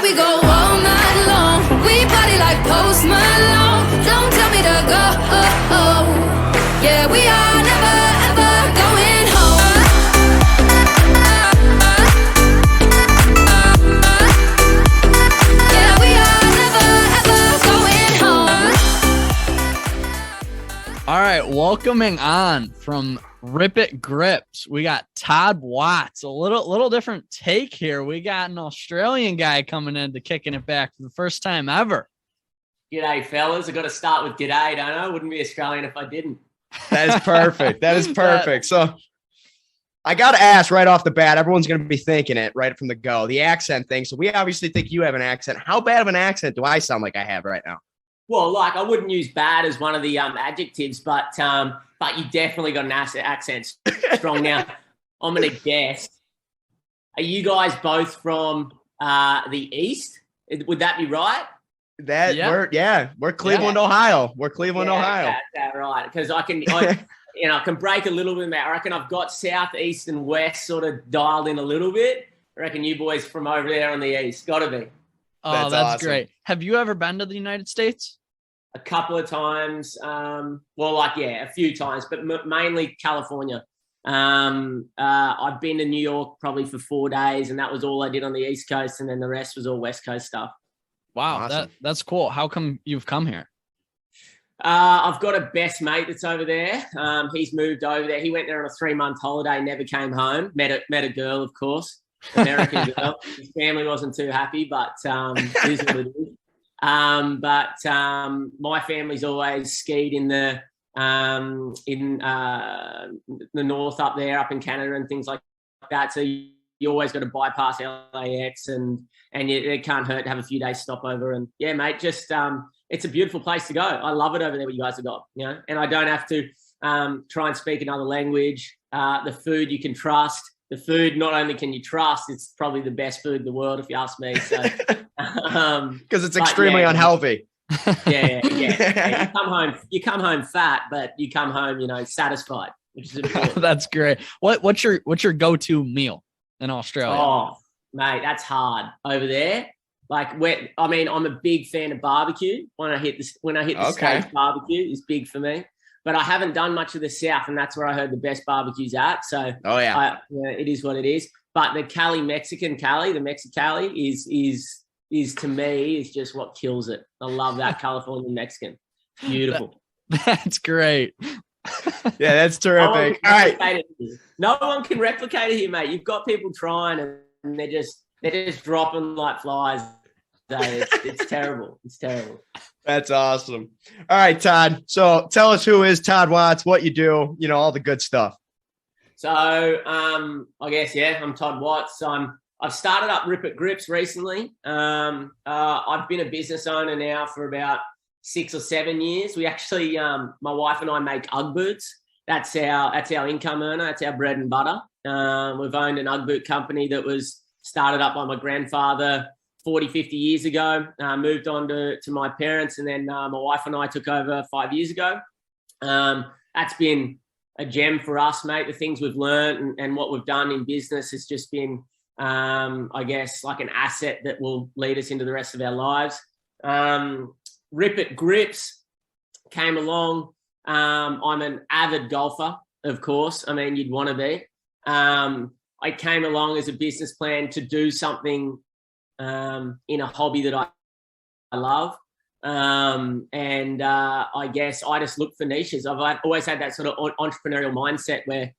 we go all night long. We party like Post Malone. Don't tell me to go. Yeah, we are never ever going home. Yeah, we are never ever going home. All right, welcoming on from Rip It Grips, we got Todd Watts. A little different take here. We got an Australian guy coming in to kicking it back for the first time ever. G'day, fellas. I got to start with g'day, don't I? Wouldn't be Australian if I didn't. That is perfect. That is perfect. So I got to ask right off the bat, everyone's going to be thinking it right from the go, the accent thing. So we obviously think you have an accent. How bad of an accent do I sound like I have right now? Well, like I wouldn't use bad as one of the adjectives, but you definitely got an accent strong. Now, I'm going to guess. Are you guys both from the East? Would that be right? We're Cleveland, Ohio. We're Cleveland, Ohio. That's right. Because I can break a little bit. I reckon I've got South, East, and West sort of dialed in a little bit. I reckon you boys from over there on the East. Got to be. Oh, that's awesome. Great. Have you ever been to the United States? A couple of times. A few times, but mainly California. I've been to New York probably for 4 days, and that was all I did on the East Coast, and then the rest was all West Coast stuff. Wow, awesome. That's cool. How come you've come here? I've got a best mate that's over there. He's moved over there. He went there on a 3-month holiday, never came home. Met a girl, of course, American girl. His family wasn't too happy, but it is what it is. My family's always skied in the north up there, up in Canada and things like that. So you always got to bypass LAX and it can't hurt to have a few days stopover. And yeah, mate, just it's a beautiful place to go. I love it over there. What you guys have got, and I don't have to try and speak another language. The food you can trust. The food, not only can you trust, it's probably the best food in the world, if you ask me. So, because it's extremely unhealthy. Yeah. You come home fat, but you come home, satisfied, which is important. That's great. What's your go-to meal in Australia? Oh, mate, that's hard over there. I'm a big fan of barbecue. When I hit the States, barbecue is big for me. But I haven't done much of the South, and that's where I heard the best barbecue's at. So, it is what it is. But the Mexicali is to me is just what kills it. I love that California Mexican. Beautiful. That's great. Yeah, that's terrific. All right. No one can replicate it here, mate. You've got people trying, and they're just dropping like flies. So it's terrible. It's terrible. That's awesome. All right, Todd. So tell us who is Todd Watts, what you do, all the good stuff. So I guess, I'm Todd Watts. I've started up Rip It Grips recently. I've been a business owner now for about 6 or 7 years. We actually, my wife and I make Ugg boots. That's our income earner. That's our bread and butter. We've owned an Ugg boot company that was started up by my grandfather 40, 50 years ago, moved on to my parents, and then my wife and I took over 5 years ago. That's been a gem for us, mate. The things we've learned and what we've done in business has just been, I guess, like an asset that will lead us into the rest of our lives. Rip It Grips came along. I'm an avid golfer, of course. I mean, you'd want to be. I came along as a business plan to do something in a hobby that I love. I guess I just look for niches. I've always had that sort of entrepreneurial mindset where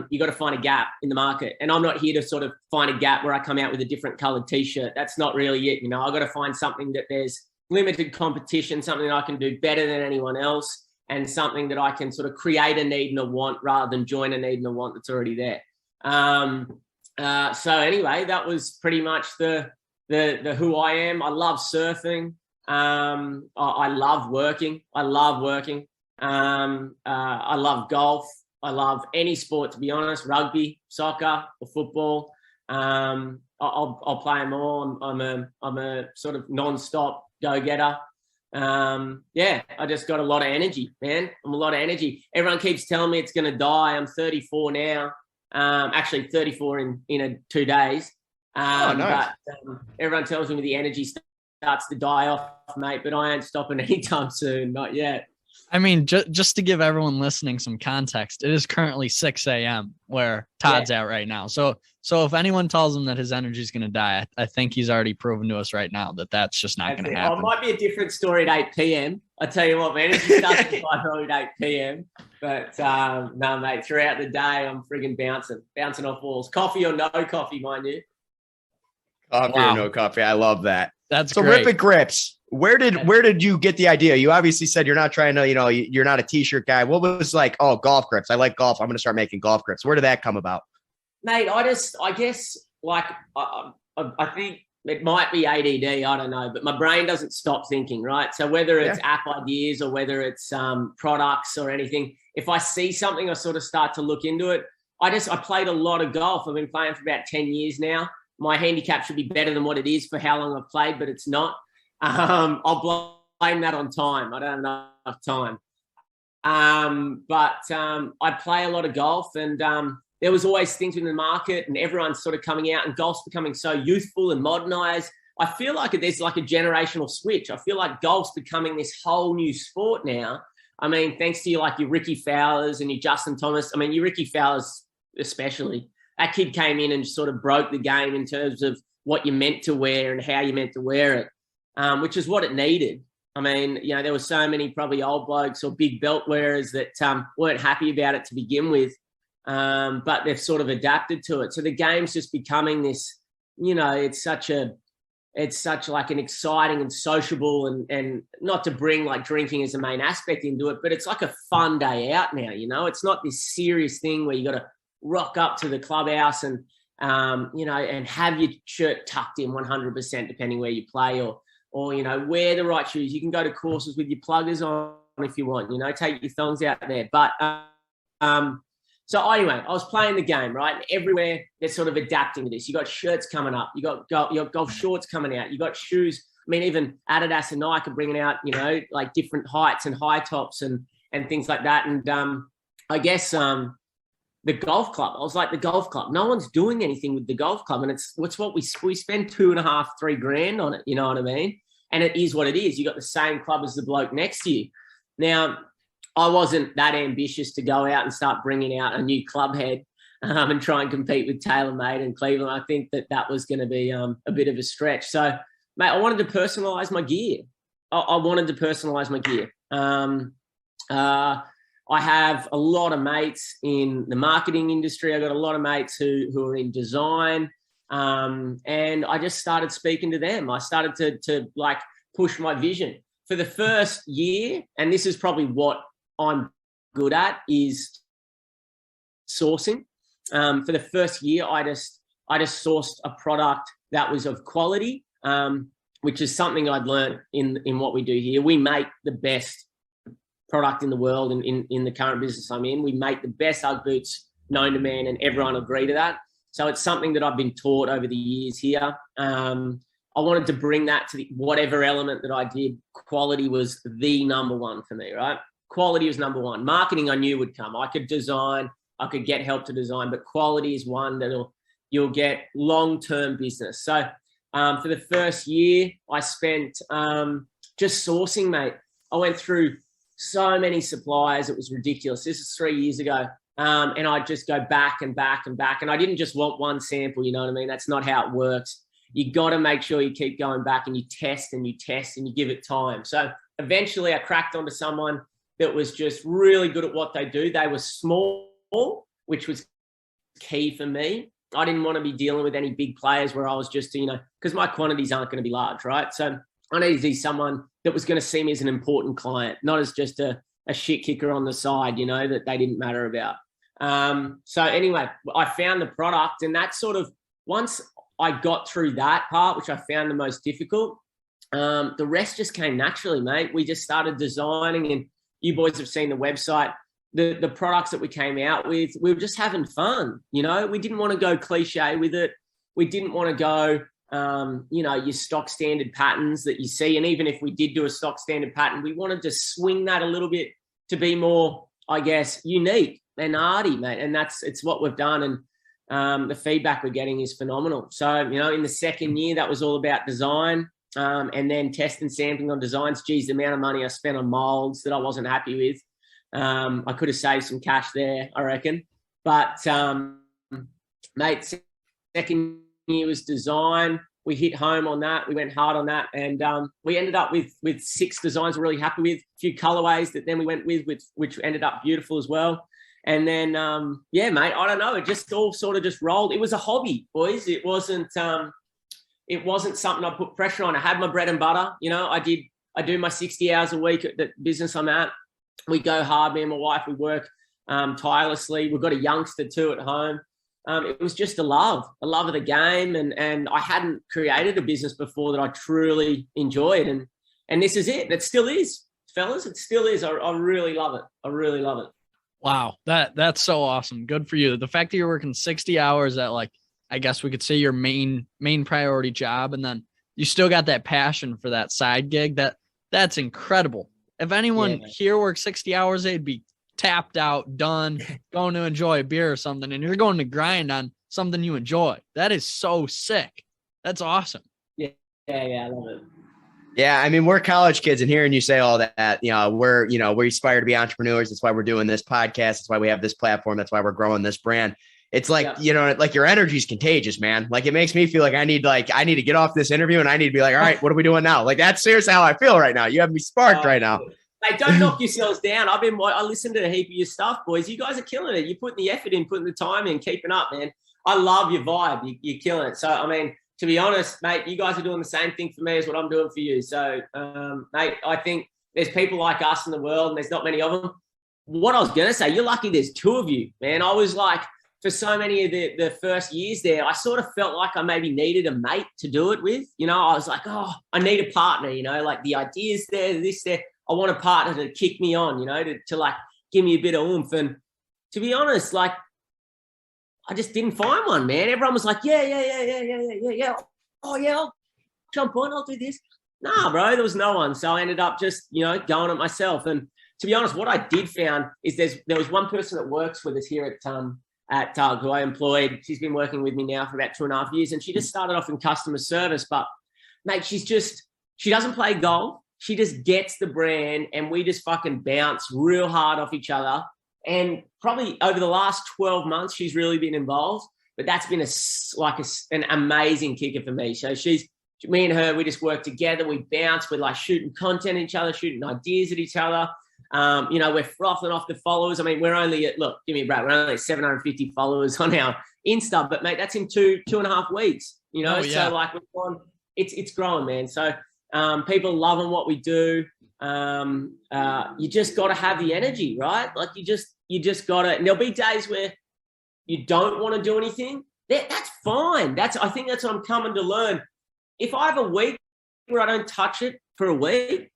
you got to find a gap in the market. And I'm not here to sort of find a gap where I come out with a different colored T-shirt. That's not really it. I've got to find something that there's limited competition, something that I can do better than anyone else, and something that I can sort of create a need and a want rather than join a need and a want that's already there. So anyway, that was pretty much the who I am. I love surfing. I love working. I love golf. I love any sport, to be honest, rugby, soccer, or football. I'll play them all. I'm a sort of non-stop go-getter. I just got a lot of energy, man. I'm a lot of energy. Everyone keeps telling me it's going to die. I'm 34 now. Actually 34 in 2 days. Nice. But everyone tells me the energy starts to die off, mate, but I ain't stopping anytime soon. Not yet. I mean, just to give everyone listening some context, it is currently 6 a.m. where Todd's at right now. So if anyone tells him that his energy is going to die, I think he's already proven to us right now that that's just not going to happen. It might be a different story at 8 p.m. I tell you what, my energy starts to die at 8 p.m. But no, mate, throughout the day, I'm frigging bouncing off walls. Coffee or no coffee, mind you. Coffee or no coffee. I love that. That's so great. Rip It Grips. Where did you get the idea? You obviously said you're not trying to, you're not a t-shirt guy. What was like, oh, golf grips. I like golf. I'm going to start making golf grips. Where did that come about? Mate, I guess like, I think it might be ADD. I don't know, but my brain doesn't stop thinking, right? So whether it's app ideas or whether it's products or anything, if I see something, I sort of start to look into it. I played a lot of golf. I've been playing for about 10 years now. My handicap should be better than what it is for how long I've played, but it's not. I'll blame that on time. I don't have enough time. But I play a lot of golf, and there was always things in the market, and everyone's sort of coming out, and golf's becoming so youthful and modernized. I feel like there's like a generational switch. I feel like golf's becoming this whole new sport now. I mean, thanks to your Ricky Fowlers and your Justin Thomas. I mean, your Ricky Fowlers especially. That kid came in and sort of broke the game in terms of what you meant to wear and how you meant to wear it, which is what it needed. I mean, there were so many probably old blokes or big belt wearers that weren't happy about it to begin with, but they've sort of adapted to it. So the game's just becoming this, it's such like an exciting and sociable and not to bring like drinking as a main aspect into it, but it's like a fun day out now, It's not this serious thing where you got to rock up to the clubhouse and, and have your shirt tucked in 100% depending where you play or wear the right shoes. You can go to courses with your pluggers on if you want, take your thongs out there. But so anyway, I was playing the game, right? And everywhere they're sort of adapting to this. You got shirts coming up. You got golf shorts coming out. You got shoes. I mean, even Adidas and Nike are bringing out, like different heights and high tops and things like that. And I guess the golf club. I was like, the golf club. No one's doing anything with the golf club, and it's what we spend $2,500-3 grand on it. You know what I mean? And it is what it is. You got the same club as the bloke next to you. Now, I wasn't that ambitious to go out and start bringing out a new club head and try and compete with TaylorMade and Cleveland. I think that was going to be a bit of a stretch. So, mate, I wanted to personalize my gear. I wanted to personalize my gear. I have a lot of mates in the marketing industry. I got a lot of mates who are in design. And I just started speaking to them. I started to like push my vision for the first year. And this is probably what I'm good at is sourcing. For the first year, I just sourced a product that was of quality, which is something I'd learned in what we do here. We make the best product in the world in the current business I'm in. We make the best Ugg boots known to man, and everyone agree to that. So it's something that I've been taught over the years here. I wanted to bring that to whatever element that I did. Quality was the number one for me, right? Quality was number one. Marketing I knew would come. I could design, I could get help to design, but quality is one that you'll get long-term business. So for the first year, I spent just sourcing, mate. I went through so many suppliers. It was ridiculous. This is 3 years ago. And I'd just go back and back and back. And I didn't just want one sample, you know what I mean? That's not how it works. You got to make sure you keep going back and you test and you test and you give it time. So eventually I cracked onto someone that was just really good at what they do. They were small, which was key for me. I didn't want to be dealing with any big players where I was just, because my quantities aren't going to be large, right? So I needed to see someone that was going to see me as an important client, not as just a shit kicker on the side, that they didn't matter about. So anyway, I found the product, and that sort of, once I got through that part, which I found the most difficult, the rest just came naturally, mate. We just started designing, and you boys have seen the website, the products that we came out with. We were just having fun. We didn't want to go cliche with it. We didn't want to go, your stock standard patterns that you see. And even if we did do a stock standard pattern, we wanted to swing that a little bit to be more, I guess, unique and arty, mate. And it's what we've done. And the feedback we're getting is phenomenal. So, in the second year, that was all about design, and then test and sampling on designs. Geez, the amount of money I spent on molds that I wasn't happy with. I could have saved some cash there, I reckon. But, mate, second year was design. We hit home on that. We went hard on that. And we ended up with 6 designs we're really happy with, a few colorways that then we went with which ended up beautiful as well. And then, mate, I don't know. It just all sort of just rolled. It was a hobby, boys. It wasn't something I put pressure on. I had my bread and butter. I do my 60 hours a week at the business I'm at. We go hard, me and my wife. We work tirelessly. We've got a youngster too at home. It was just a love of the game. And I hadn't created a business before that I truly enjoyed. And this is it. It still is, fellas. It still is. I really love it. I really love it. Wow. That's so awesome. Good for you. The fact that you're working 60 hours at, like, I guess we could say your main priority job. And then you still got that passion for that side gig. That's incredible. If anyone here works 60 hours, they'd be tapped out, done, going to enjoy a beer or something. And you're going to grind on something you enjoy. That is so sick. That's awesome. Yeah. I love it. Yeah, I mean, we're college kids, and hearing you say all that, we aspire to be entrepreneurs. That's why we're doing this podcast. That's why we have this platform. That's why we're growing this brand. It's like, like your energy is contagious, man. Like, it makes me feel like I need to get off this interview and I need to be like, all right, what are we doing now? Like, that's seriously how I feel right now. You have me sparked right now. Hey, don't knock yourselves down. I listened to a heap of your stuff, boys. You guys are killing it. You're putting the effort in, putting the time in, keeping up, man. I love your vibe. You're killing it. So, I mean, to be honest, mate, you guys are doing the same thing for me as what I'm doing for you. So, mate, I think there's people like us in the world, and there's not many of them. What I was going to say, you're lucky there's 2 of you, man. I was like, for so many of the first years there, I sort of felt like I maybe needed a mate to do it with. I was like, oh, I need a partner, like the ideas there, this there. I want a partner to kick me on, to like give me a bit of oomph. And to be honest, like, I just didn't find one, man. Everyone was like, yeah. Oh, yeah, I'll jump on. I'll do this. Nah, bro, there was no one. So I ended up just, going it myself. And to be honest, what I did found is there was one person that works with us here at Tug, who I employed. She's been working with me now for about 2.5 years. And she just started off in customer service. But, mate, she doesn't play golf. She just gets the brand, and we just fucking bounce real hard off each other. And probably over the last 12 months, she's really been involved. But that's been an amazing kicker for me. So me and her, we just work together. We bounce. We're like shooting content at each other, shooting ideas at each other. We're frothing off the followers. I mean, we're only at, look, give me a break. We're only at 750 followers on our Insta. But, mate, that's in 2.5 weeks, So, like, it's growing, man. So, people loving what we do. You just got to have the energy, right? Like, you just got to, and there'll be days where you don't want to do anything. That's fine. I think that's what I'm coming to learn. If I have a week where I don't touch it for a week,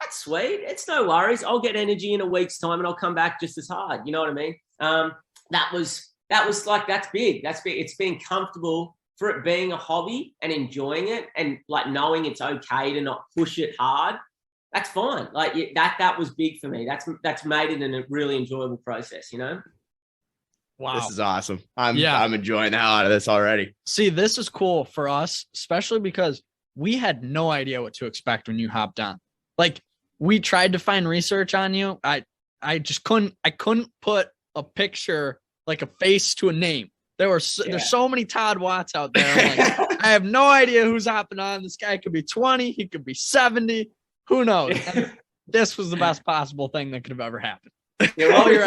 that's sweet. It's no worries. I'll get energy in a week's time and I'll come back just as hard. You know what I mean? That was like, that's big. That's big. It's been comfortable for it being a hobby and enjoying it, and like knowing it's okay to not push it hard. That's fine. Like, that was big for me. That's made it a really enjoyable process, Wow. This is awesome. I'm enjoying the hell out of this already. See, this is cool for us, especially because we had no idea what to expect when you hopped on. Like, we tried to find research on you. I just couldn't put a picture, like a face to a name. There's so many Todd Watts out there. I'm like, I have no idea who's hopping on. This guy could be 20. He could be 70. Who knows? And this was the best possible thing that could have ever happened. Yeah, well, you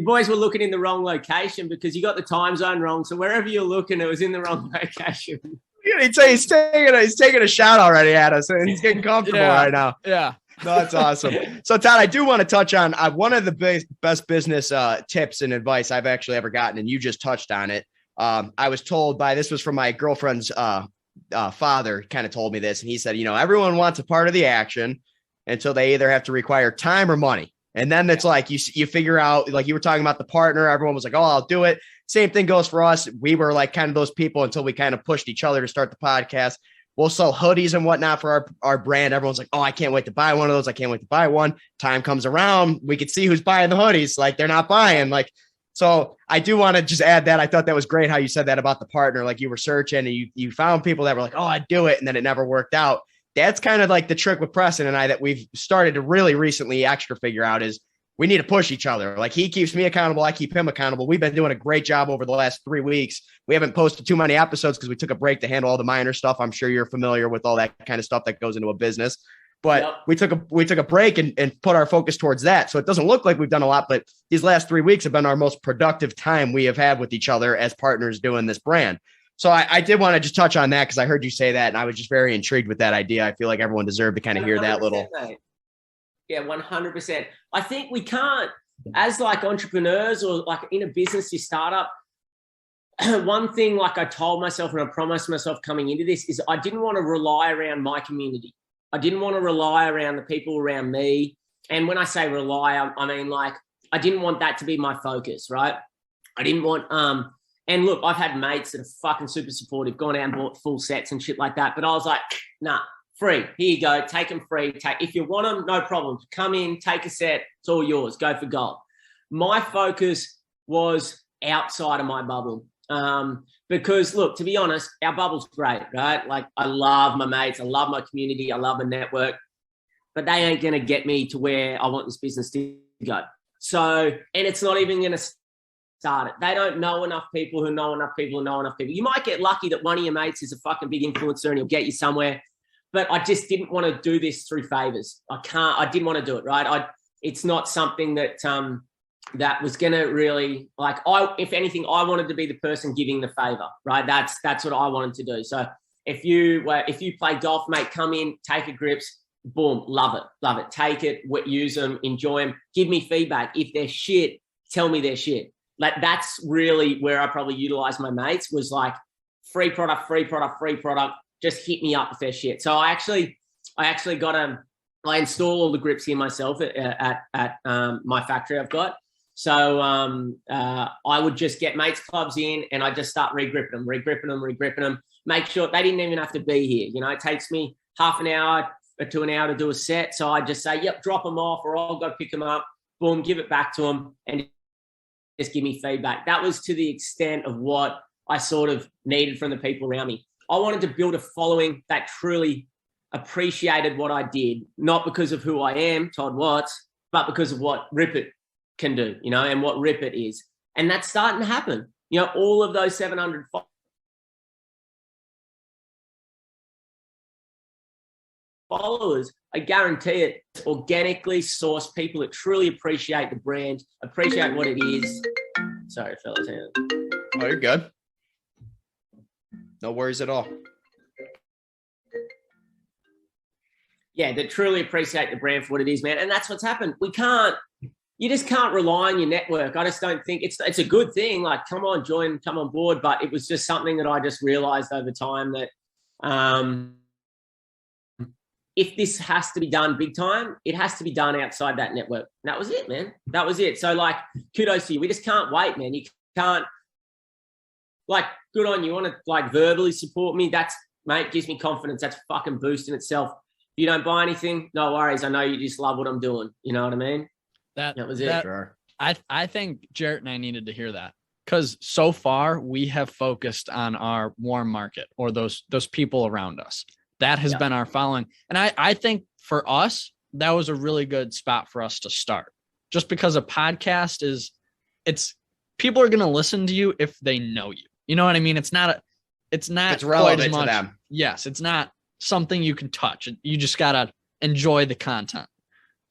boys were looking in the wrong location because you got the time zone wrong. So wherever you're looking, it was in the wrong location. He's taking a shot already at us, and he's getting comfortable right now. Yeah. No, that's awesome. So, Todd, I do want to touch on one of the best business tips and advice I've actually ever gotten, and you just touched on it. I was told this was from my girlfriend's father, kind of told me this, and he said, everyone wants a part of the action until they either have to require time or money. And then it's like you figure out, like you were talking about the partner, everyone was like, oh, I'll do it. Same thing goes for us. We were like kind of those people until we kind of pushed each other to start the podcast. We'll sell hoodies and whatnot for our brand. Everyone's like, oh, I can't wait to buy one of those. I can't wait to buy one. Time comes around. We can see who's buying the hoodies. Like, they're not buying. Like, So I do want to just add that. I thought that was great how you said that about the partner. Like you were searching and you found people that were like, oh, I'd do it. And then it never worked out. That's kind of like the trick with Preston and I that we've started to really recently extra figure out is we need to push each other. Like he keeps me accountable. I keep him accountable. We've been doing a great job over the last 3 weeks. We haven't posted too many episodes because we took a break to handle all the minor stuff. I'm sure you're familiar with all that kind of stuff that goes into a business. But we took a break and put our focus towards that. So it doesn't look like we've done a lot, but these last 3 weeks have been our most productive time we have had with each other as partners doing this brand. So I did want to just touch on that because I heard you say that and I was just very intrigued with that idea. I feel like everyone deserved to kind of hear that little. Mate. Yeah, 100%. I think we can't, as like entrepreneurs or like in a business, you start up. One thing like I told myself and I promised myself coming into this is I didn't want to rely around my community. I didn't want to rely around the people around me. And when I say rely, I mean like I didn't want that to be my focus, right? I didn't want and look, I've had mates that are fucking super supportive, gone out and bought full sets and shit like that. But I was like, nah, free. Here you go. Take them free. If you want them, no problem. Come in, take a set. It's all yours. Go for gold. My focus was outside of my bubble. Because look, to be honest, our bubble's great, right? Like I love my mates, I love my community, I love my network, but they ain't going to get me to where I want this business to go. So, and it's not even going to start it. They don't know enough people who know enough people who know enough people. You might get lucky that one of your mates is a fucking big influencer and he'll get you somewhere, but I just didn't want to do this through favors. I didn't want to do it, right? It's not something that, that was going to really if anything, I wanted to be the person giving the favor, right? That's what I wanted to do. So if you play golf, mate, come in, take a grips, boom, love it. Take it, use them, enjoy them, give me feedback. If they're shit, tell me they're shit. Like that's really where I probably utilized my mates was like free product. Just hit me up if they're shit. So I actually got I install all the grips here myself at my factory I've got. So I would just get mates clubs in and I just start regripping them. Make sure they didn't even have to be here. You know, it takes me half an hour to an hour to do a set. So I just say, yep, drop them off or I'll go pick them up. Boom, give it back to them and just give me feedback. That was to the extent of what I sort of needed from the people around me. I wanted to build a following that truly appreciated what I did, not because of who I am, Todd Watts, but because of what Rip It can do, you know, and what Rip It is. And that's starting to happen. You know, all of those 700 followers, I guarantee it, organically source people that truly appreciate the brand, appreciate what it is. Sorry, fellas. Oh, you're good. No worries at all. Yeah, that truly appreciate the brand for what it is, man. And that's what's happened. You just can't rely on your network. I just don't think it's a good thing. Like, come on, come on board. But it was just something that I just realized over time that if this has to be done big time, it has to be done outside that network. And that was it, man. That was it. So, like, kudos to you. We just can't wait, man. You can't, like, good on you. Want to, like, verbally support me? That's, mate, gives me confidence. That's a fucking boost in itself. If you don't buy anything, no worries. I know you just love what I'm doing. You know what I mean? That was it. Sure. I think Jaret and I needed to hear that because so far we have focused on our warm market or those people around us. That has been our following. And I think for us, that was a really good spot for us to start. Just because a podcast it's people are going to listen to you if they know you. You know what I mean? It's relevant to them. Yes. It's not something you can touch. You just got to enjoy the content.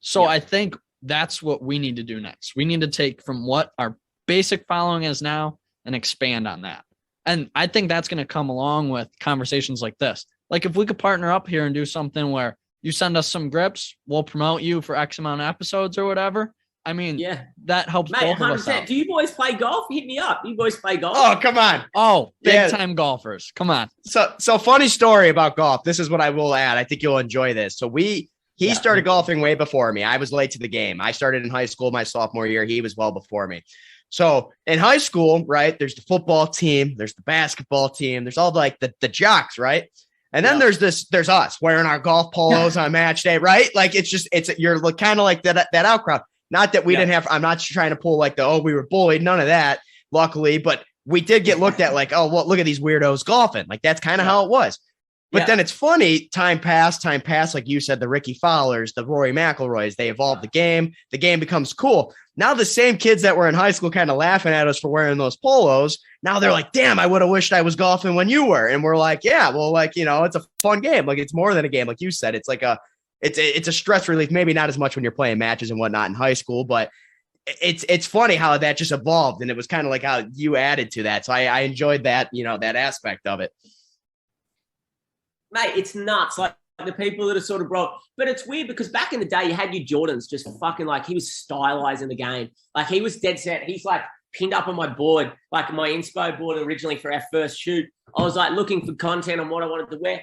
So I think that's what we need to do next. We need to take from what our basic following is now and expand on that. And I think that's going to come along with conversations like this. Like if we could partner up here and do something where you send us some grips, we'll promote you for X amount of episodes or whatever. I mean, that helps both of us out. Do you boys play golf? Hit me up. You boys play golf? Oh, come on. Oh, big time golfers. Come on. So funny story about golf. This is what I will add. I think you'll enjoy this. So he started golfing way before me. I was late to the game. I started in high school my sophomore year. He was well before me. So in high school, right, there's the football team, there's the basketball team, there's all like the jocks, right? And then there's us wearing our golf polos on match day, right? Like you're kind of like that out crowd. Not that we didn't have, I'm not trying to pull like we were bullied, none of that, luckily, but we did get looked at like, oh, well, look at these weirdos golfing. Like that's kind of how it was. But then it's funny, time passed, like you said, the Ricky Fowlers, the Rory McIlroys, they evolved the game becomes cool. Now the same kids that were in high school kind of laughing at us for wearing those polos, now they're like, damn, I would have wished I was golfing when you were. And we're like, yeah, well, like, you know, it's a fun game. Like it's more than a game. Like you said, it's like it's a stress relief, maybe not as much when you're playing matches and whatnot in high school, but it's funny how that just evolved. And it was kind of like how you added to that. So I enjoyed that, you know, that aspect of it. Mate, it's nuts. Like the people that are sort of broke, but it's weird because back in the day, you had your Jordans just fucking like he was stylizing the game. Like he was dead set. He's like pinned up on my board, like my inspo board originally for our first shoot. I was like looking for content on what I wanted to wear.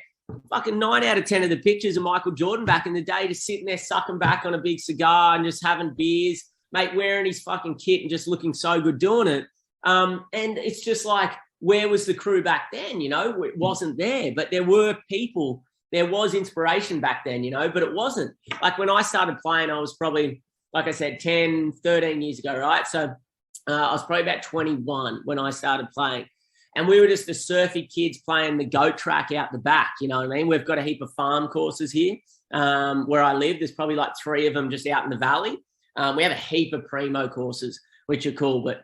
Fucking 9 out of 10 of the pictures of Michael Jordan back in the day, just sitting there sucking back on a big cigar and just having beers, mate, wearing his fucking kit and just looking so good doing it. And it's just like, where was the crew back then? You know, it wasn't there, but there were people, there was inspiration back then, you know, but it wasn't. Like when I started playing, I was probably, like I said, 10, 13 years ago, right? So I was probably about 21 when I started playing. And we were just the surfy kids playing the goat track out the back, you know what I mean? We've got a heap of farm courses here where I live. There's probably like 3 of them just out in the valley. We have a heap of primo courses, which are cool. But,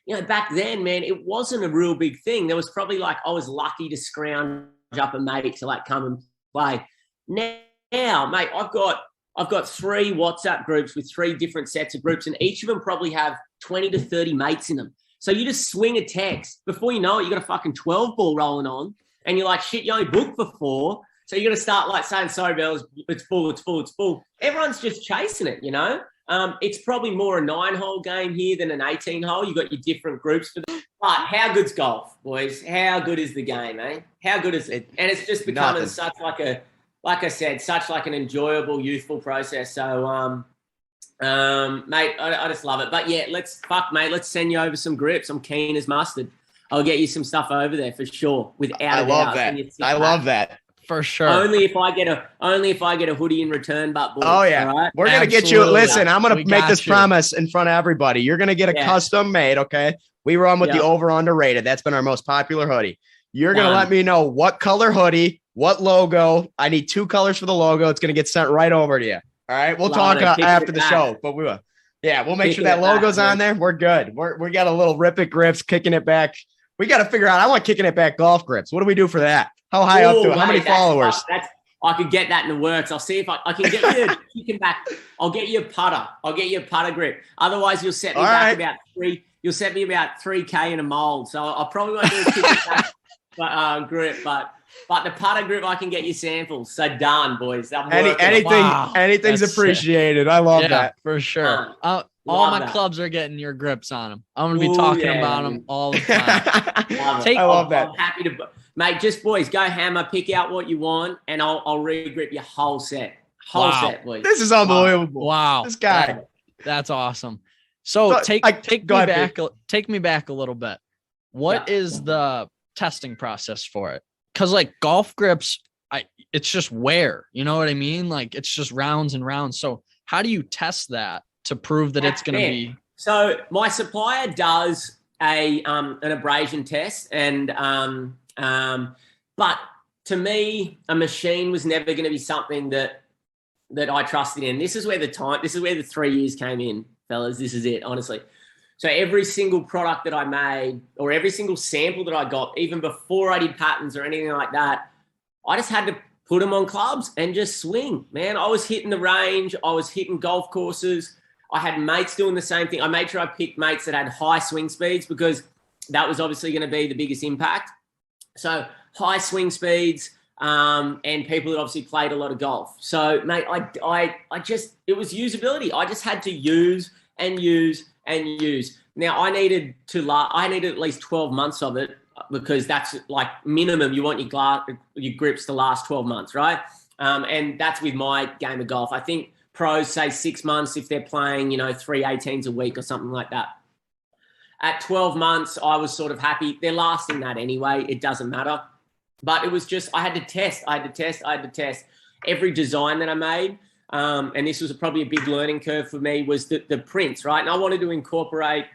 you know, back then, man, it wasn't a real big thing. There was probably like, I was lucky to scrounge up a mate to like come and play. Now, mate, I've got 3 WhatsApp groups with 3 different sets of groups, and each of them probably have 20 to 30 mates in them. So you just swing a text. Before you know it, you got a fucking 12 ball rolling on, and you're like, shit, you only booked for 4. So you're going to start like saying, sorry, Bill, it's full. Everyone's just chasing it, you know? It's probably more a 9-hole game here than an 18-hole. You've got your different groups for that. But how good's golf, boys? How good is the game, eh? How good is it? And it's just becoming such like a, like I said, such like an enjoyable, youthful process. So, mate, I just love it. But yeah, let's send you over some grips. I'm keen as mustard. I'll get you some stuff over there for sure. Without a doubt. I love that. For sure. Only if I get a hoodie in return, but boys, oh yeah, right? We're gonna get you. Listen, I'm gonna make this promise in front of everybody. You're gonna get a custom made. Okay, we run with the over underrated. That's been our most popular hoodie. You're gonna let me know what color hoodie, what logo. I need 2 colors for the logo. It's gonna get sent right over to you. All right, we'll talk after the show, but we will. Yeah, we'll make sure that logo's on there. We're good. We got a little Rip It Grips kicking it back. We got to figure out. I want Kicking It Back golf grips. What do we do for that? How high up to it? How many followers? I could get that in the works. I'll see if I can get you a Kicking Back. I'll get you a putter. I'll get you a putter grip. Otherwise, you'll set me back about 3. You'll set me about 3K in a mold. So I probably won't do a Kicking Back grip, but the putter grip, I can get you samples. So done, boys. Anything's appreciated. I love that for sure. All my clubs are getting your grips on them. I'm going to be talking about them all the time. I love that. I'm happy to, mate, just boys, go hammer, pick out what you want, and I'll re-grip your whole set. Set, boys. This is unbelievable. Wow. This guy. That's awesome. So take me back a little bit. What is the testing process for it? Because like golf grips, it's just wear. You know what I mean? Like it's just rounds and rounds. So how do you test that to prove that it's going to be? So my supplier does an abrasion test, and but to me, a machine was never going to be something that I trusted in. This is where the 3 years came in, fellas. This is it, honestly. So every single product that I made, or every single sample that I got, even before I did patterns or anything like that, I just had to put them on clubs and just swing, man. I was hitting the range. I was hitting golf courses. I had mates doing the same thing. I made sure I picked mates that had high swing speeds because that was obviously going to be the biggest impact. So high swing speeds and people that obviously played a lot of golf. So, mate, I just, it was usability. I just had to use and use and use. Now, I needed at least 12 months of it because that's like minimum. You want your grips to last 12 months, right? And that's with my game of golf. I think pros say 6 months if they're playing, 3 18s a week or something like that. At 12 months, I was sort of happy. They're lasting that anyway. It doesn't matter. But it was just, I had to test every design that I made. and this was probably a big learning curve for me, was the prints, right? And I wanted to incorporate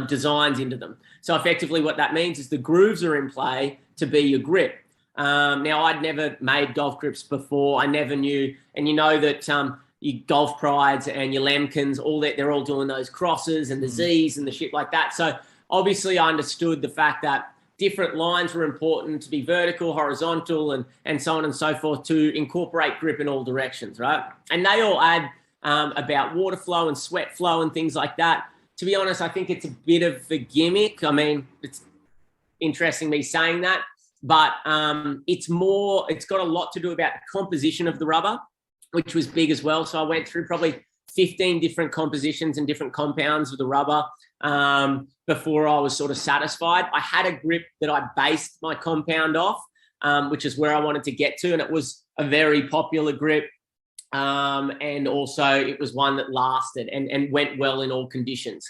designs into them. So effectively what that means is the grooves are in play to be your grip. Now, I'd never made golf grips before. I never knew. And you know that your Golf Prides and your Lemkins, all that, they're all doing those crosses and the Z's and the shit like that. So obviously I understood the fact that different lines were important to be vertical, horizontal, and so on and so forth, to incorporate grip in all directions, right? And they all add about water flow and sweat flow and things like that. To be honest, I think it's a bit of a gimmick. I mean, it's interesting me saying that, but it's got a lot to do about the composition of the rubber, which was big as well. So I went through probably 15 different compositions and different compounds of the rubber before I was sort of satisfied. I had a grip that I based my compound off, which is where I wanted to get to. And it was a very popular grip. And also it was one that lasted and went well in all conditions.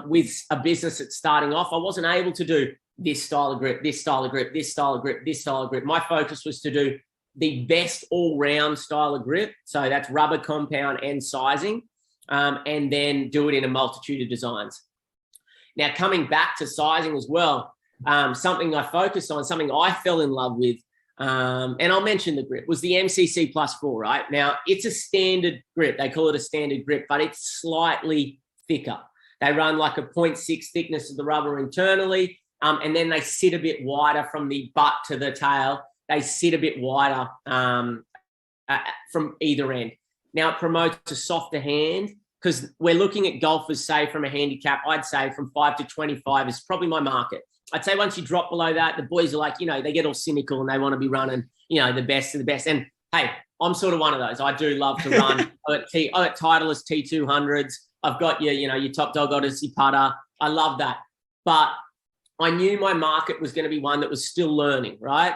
With a business that's starting off, I wasn't able to do this style of grip, this style of grip, this style of grip, this style of grip. My focus was to do the best all-round style of grip. So that's rubber compound and sizing, and then do it in a multitude of designs. Now, coming back to sizing as well, something I focused on, something I fell in love with, and I'll mention the grip, was the MCC Plus 4, right? Now, it's a standard grip. They call it a standard grip, but it's slightly thicker. They run like a 0.6 thickness of the rubber internally, and then they sit a bit wider from the butt to the tail. They sit a bit wider from either end. Now, it promotes a softer hand, because we're looking at golfers, say, from a handicap, I'd say from 5 to 25 is probably my market. I'd say once you drop below that, the boys are like, they get all cynical and they want to be running, the best of the best. And, hey, I'm sort of one of those. I do love to run. I got Titleist T200s. I've got your Top Dog Odyssey putter. I love that. But I knew my market was going to be one that was still learning, right?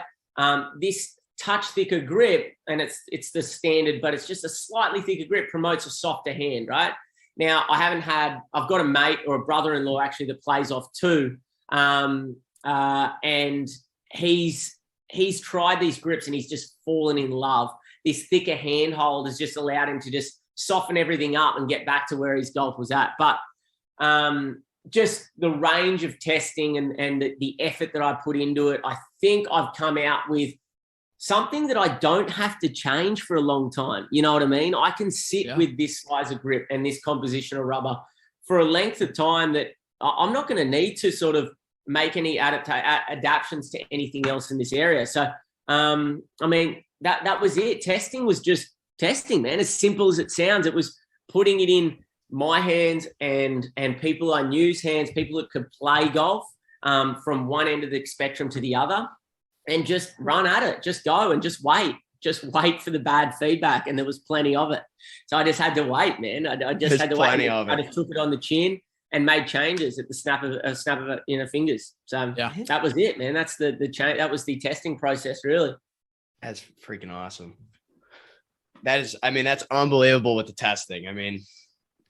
This touch thicker grip, and it's the standard, but it's just a slightly thicker grip, promotes a softer hand, right? Now, I've got a mate or a brother-in-law actually that plays off too. And he's tried these grips and he's just fallen in love. This thicker handhold has just allowed him to just soften everything up and get back to where his golf was at. But just the range of testing and the effort that I put into it, I think I've come out with something that I don't have to change for a long time. You know what I mean? I can sit with this size of grip and this composition of rubber for a length of time that I'm not going to need to sort of make any adaptations to anything else in this area. So, I mean, that was it. Testing was just testing, man. As simple as it sounds, it was putting it in my hands and people I knew's hands, people that could play golf from one end of the spectrum to the other, and just run at it, just go and just wait for the bad feedback. And there was plenty of it. So I just had to wait, man. I just had to wait. I just took it on the chin and made changes at the snap of it, fingers. So that was it, man. That's the change. That was the testing process, really. That's freaking awesome. That's unbelievable with the testing. I mean,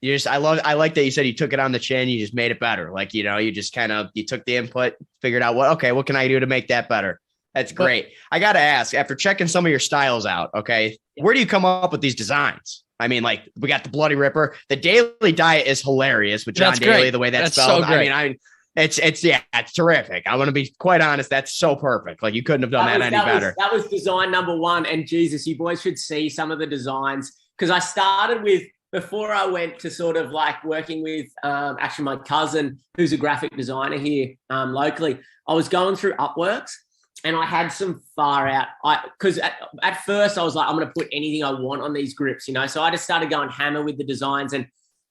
I like that you said you took it on the chin, you just made it better. Like, you just you took the input, figured out what can I do to make that better? That's great. I got to ask, after checking some of your styles out, where do you come up with these designs? I mean, like, we got the Bloody Ripper. The Daily Diet is hilarious with John Daly, the way that's spelled. So great. It's terrific. I want to be quite honest. That's so perfect. Like, you couldn't have done that any better. That was design number one. And Jesus, you boys should see some of the designs. Because I started with, before I went to sort of like working with actually my cousin, who's a graphic designer here locally, I was going through Upworks. And I had some far out, because at first I was like, I'm going to put anything I want on these grips, So I just started going hammer with the designs, and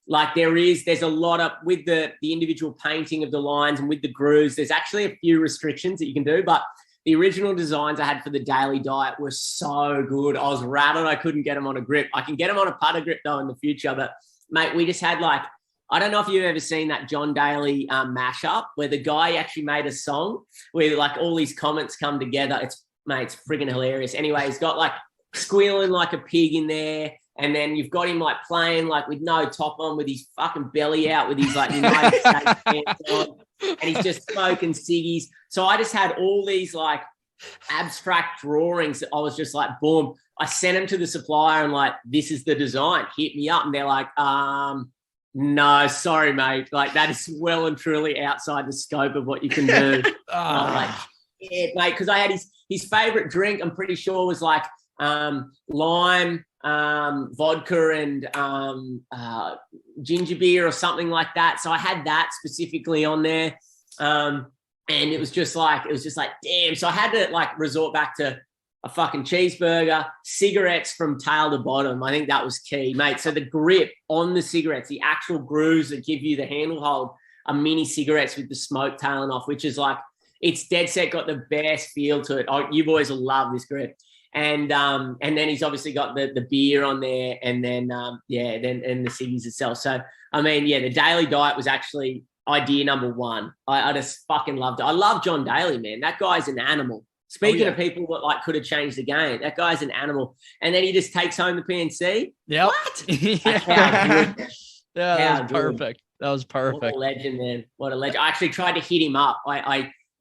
like there's a lot of, with the individual painting of the lines and with the grooves, there's actually a few restrictions that you can do, but the original designs I had for the Daily Diet were so good. I was rattled I couldn't get them on a grip. I can get them on a putter grip though in the future, but mate, we just had like, I don't know if you've ever seen that John Daly mashup where the guy actually made a song where like all these comments come together. It's friggin' hilarious. Anyway, he's got like squealing like a pig in there. And then you've got him like playing like with no top on, with his fucking belly out, with his like United States pants on, and he's just smoking ciggies. So I just had all these like abstract drawings. I was just like, boom. I sent them to the supplier and like, this is the design. Hit me up. And they're like, no, sorry, mate. Like that is well and truly outside the scope of what you can do. I'm like, yeah, mate, because I had his favorite drink, I'm pretty sure was like lime, vodka and ginger beer or something like that. So I had that specifically on there. And it was just like, damn. So I had to like resort back to a fucking cheeseburger, cigarettes from tail to bottom. I think that was key, mate. So the grip on the cigarettes, the actual grooves that give you the handle hold are mini cigarettes with the smoke tailing off, which is like, it's dead set got the best feel to it. Oh, you boys will love this grip. And then he's obviously got the beer on there and then, and the ciggies itself. So, I mean, yeah, the daily diet was actually idea number one. I just fucking loved it. I love John Daly, man. That guy's an animal. Speaking of people that like could have changed the game, that guy's an animal. And then he just takes home the PNC. Yeah. What? Yeah, that was perfect. That was perfect. What a legend, man. What a legend. I actually tried to hit him up.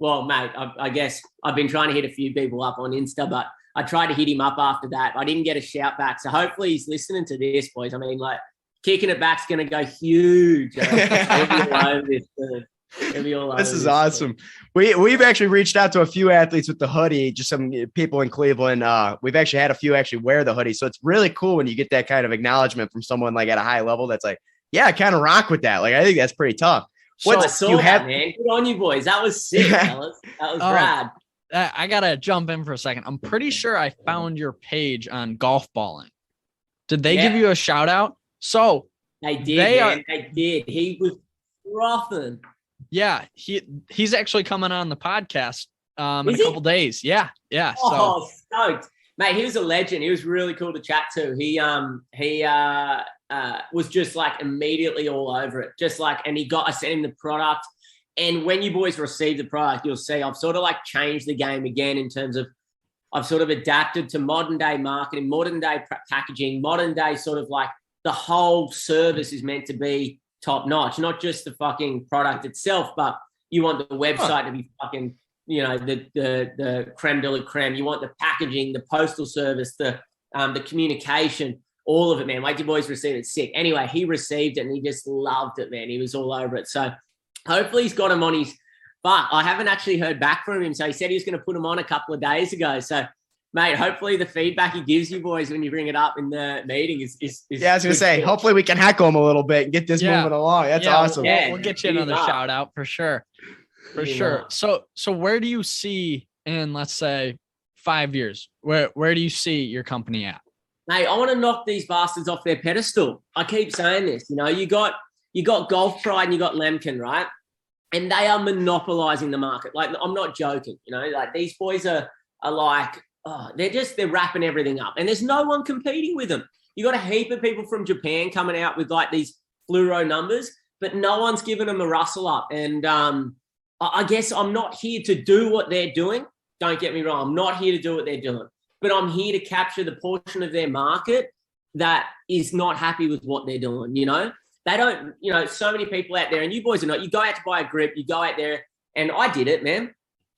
Well, mate, I guess I've been trying to hit a few people up on Insta, but I tried to hit him up after that. I didn't get a shout back. So hopefully he's listening to this, boys. I mean, like, Kicking It Back's going to go huge. This is awesome. We've actually reached out to a few athletes with the hoodie, just some people in Cleveland. We've actually had a few actually wear the hoodie. So it's really cool when you get that kind of acknowledgement from someone like at a high level that's like, yeah, I kind of rock with that. Like, I think that's pretty tough. I saw that, man. Good on you boys. That was sick, fellas. That was rad. I got to jump in for a second. I'm pretty sure I found your page on Golf Balling. Did they give you a shout out? So they did, They did. He was frothing. Yeah, he's actually coming on the podcast in a couple days. Yeah. Oh, stoked. Mate, he was a legend. He was really cool to chat to. He was just like immediately all over it. Just like, and I sent him the product. And when you boys receive the product, you'll see I've sort of like changed the game again in terms of I've sort of adapted to modern day marketing, modern day packaging, modern day sort of like the whole service is meant to be top notch, not just the fucking product itself, but you want the website to be fucking, the creme de la creme. You want the packaging, the postal service, the communication, all of it, man. Wait till boys receive it. Sick. Anyway, he received it and he just loved it, man. He was all over it. So hopefully he's got him on his, but I haven't actually heard back from him. So he said he was going to put him on a couple of days ago. So mate, hopefully the feedback he gives you boys when you bring it up in the meeting is yeah, I was going to say, hopefully we can heckle him a little bit and get this moving along. That's awesome. We'll get you another shout out for sure. For sure. So where do you see in, let's say, 5 years, where do you see your company at? Mate, I want to knock these bastards off their pedestal. I keep saying this, you got Golf Pride and you got Lemkin, right? And they are monopolizing the market. Like, I'm not joking, like these boys are like, they're wrapping everything up and there's no one competing with them. You got a heap of people from Japan coming out with like these fluoro numbers, but no one's giving them a rustle up. And I guess I'm not here to do what they're doing. Don't get me wrong. I'm not here to do what they're doing, but I'm here to capture the portion of their market that is not happy with what they're doing. They don't, so many people out there, and you boys are not, you go out to buy a grip, you go out there, and I did it, man.